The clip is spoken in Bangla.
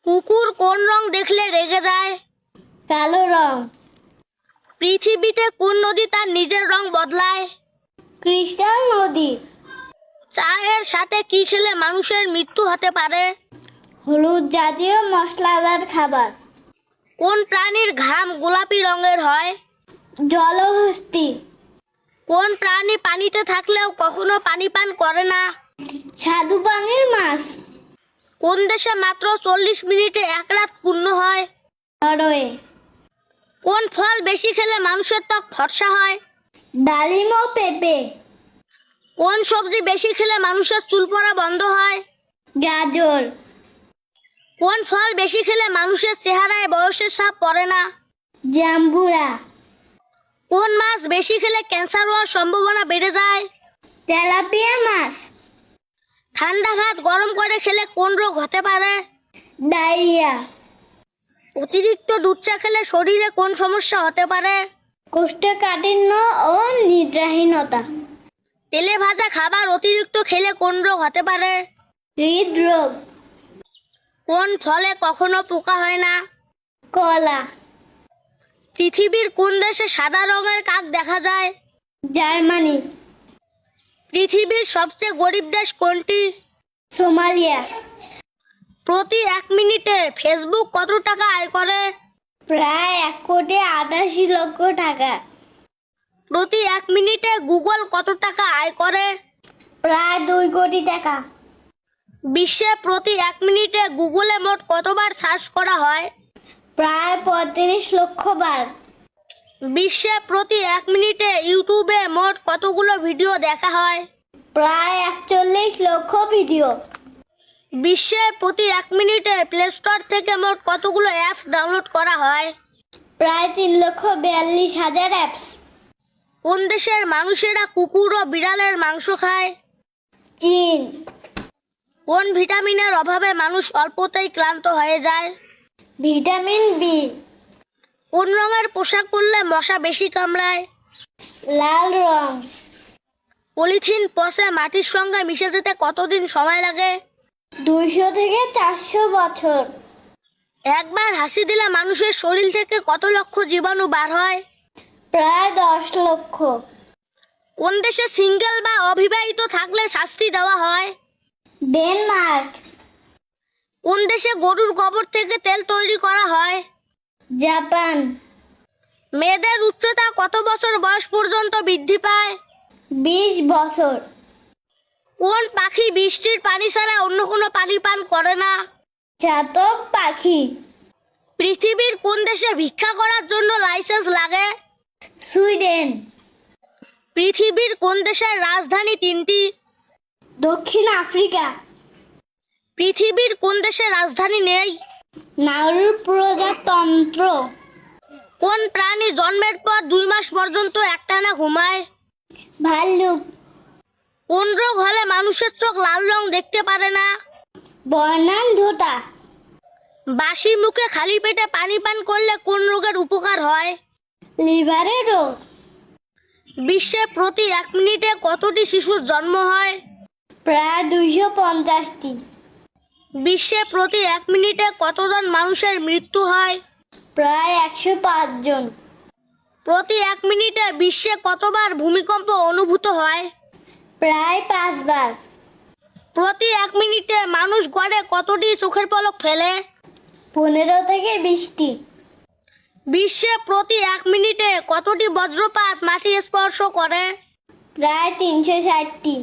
কুকুর কোন রং দেখলে রেগে যায়? কালো রং। পৃথিবীতে কোন নদী তার নিজের রং বদলায়? ক্রিস্টাল নদী। চায়ের সাথে কি খেলে মানুষের মৃত্যু হতে পারে? হলুদ জাতীয় মশলাদার খাবার। কোন প্রাণীর ঘাম গোলাপি রঙের হয়? জলহস্তী। কোন প্রাণী পানিতে থাকলেও কখনো পানি পান করে না? স্বাদু পানির মাছ। কোন দেশে মাত্র 40 মিনিটে এক রাত পূর্ণ হয়? নরওয়ে। কোন ফল বেশি খেলে মানুষের ত্বক ফর্সা হয়? ডালিম ও পেঁপে। কোন সবজি বেশি খেলে মানুষের চুল পড়া বন্ধ হয়? গাজর। কোন ফল বেশি খেলে মানুষের চেহারায় বয়সের ছাপ পড়ে না? জাম্বুরা। কোন মাছ বেশি খেলে ক্যান্সার হওয়ার সম্ভাবনা বেড়ে যায়? তেলাপিয়া মাছ। ঠান্ডা ভাত গরম করে খেলে কোন রোগ হতে পারে? ডায়রিয়া। অতিরিক্ত দুধ চা খেলে শরীরে কোন সমস্যা হতে পারে? কোষ্ঠকাঠিন্য ও নিদ্রাহীনতা। তেলে ভাজা খাবার অতিরিক্ত খেলে কোন রোগ হতে পারে? হৃদরোগ। কোন ফলে কখনো পোকা হয় না? কলা। পৃথিবীর কোন দেশে সাদা রঙের কাক দেখা যায়? জার্মানি। পৃথিবীর সবচেয়ে গরিব দেশ কোনটি? সোমালিয়া। প্রতি 1 মিনিটে ফেসবুক কত টাকা আয় করে? প্রায় 1,88,00,000 টাকা। প্রতি 1 মিনিটে গুগল কত টাকা আয় করে? প্রায় 2 কোটি টাকা। বিশ্বে প্রতি 1 মিনিটে গুগলে মোট কতবার সার্চ করা হয়? প্রায় 35 লক্ষ বার। বিশ্বে প্রতি 1 মিনিটে ইউটিউবে মোট কতগুলো ভিডিও দেখা হয়? প্রায় 41 লক্ষ ভিডিও। বিশ্বে প্রতি 1 মিনিটে প্লে স্টোর থেকে মোট কতগুলো অ্যাপস ডাউনলোড করা হয়? প্রায় 3,42,000 অ্যাপস। কোন দেশের মানুষেরা কুকুর ও বিড়ালের মাংস খায়? চীন। কোন ভিটামিনের অভাবে মানুষ অল্পতেই ক্লান্ত হয়ে যায়? Vitamin B. কোন রঙের পোশাক পরলে মশা বেশি কামড়ায়? লাল রং। পলিথিন পচে মাটির সঙ্গে মিশে যেতে কতদিন সময় লাগে? 200 থেকে 400 বছর। একবার হাসি দিলে মানুষের শরীর থেকে কত লক্ষ জীবাণু বার হয়? প্রায় 10 লক্ষ। কোন দেশে সিঙ্গেল বা অবিবাহিত থাকলে শাস্তি দেওয়া হয়? ডেনমার্ক। কোন দেশে গরুর গোবর থেকে তেল তৈরি করা হয়? জাপান। মেয়েদের উচ্চতা কত বছর বয়স পর্যন্ত বৃদ্ধি পায়? 20 বছর। কোন পাখি বৃষ্টির পানি ছাড়া অন্য কোনো পানি পান করে না? চাতক পাখি। পৃথিবীর কোন দেশে ভিক্ষা করার জন্য লাইসেন্স লাগে? সুইডেন। পৃথিবীর কোন দেশের রাজধানী 3টি? দক্ষিণ আফ্রিকা। পৃথিবীর কোন দেশের রাজধানী নেই? নাউরু প্রজাতন্ত্র। কোন প্রাণী জন্মের পর 2 মাস পর্যন্ত একটানা ঘুমায়? ভাল্লুক। কোন রোগ হলে মানুষের চোখ লাল রং দেখতে পারে না? বর্ণান্ধতা। বাসি মুখে খালি পেটে পানি পান করলে কোন রোগের উপকার হয়? লিভারের রোগ। বিশ্বে প্রতি 1 মিনিটে কতটি শিশুর জন্ম হয়? প্রায় 250টি। বিশ্বে প্রতি 1 মিনিটে কতজন মানুষের মৃত্যু হয়? প্রায় 105 জন। প্রতি 1 মিনিটে বিশ্বে কতবার ভূমিকম্প অনুভূত হয়? প্রায় 5 বার। প্রতি 1 মিনিটে মানুষ গড়ে কতটি চোখের পলক ফেলে? 15 থেকে 20টি। বিশ্বে প্রতি 1 মিনিটে কতটি বজ্রপাত মাটি স্পর্শ করে? প্রায় 360টি।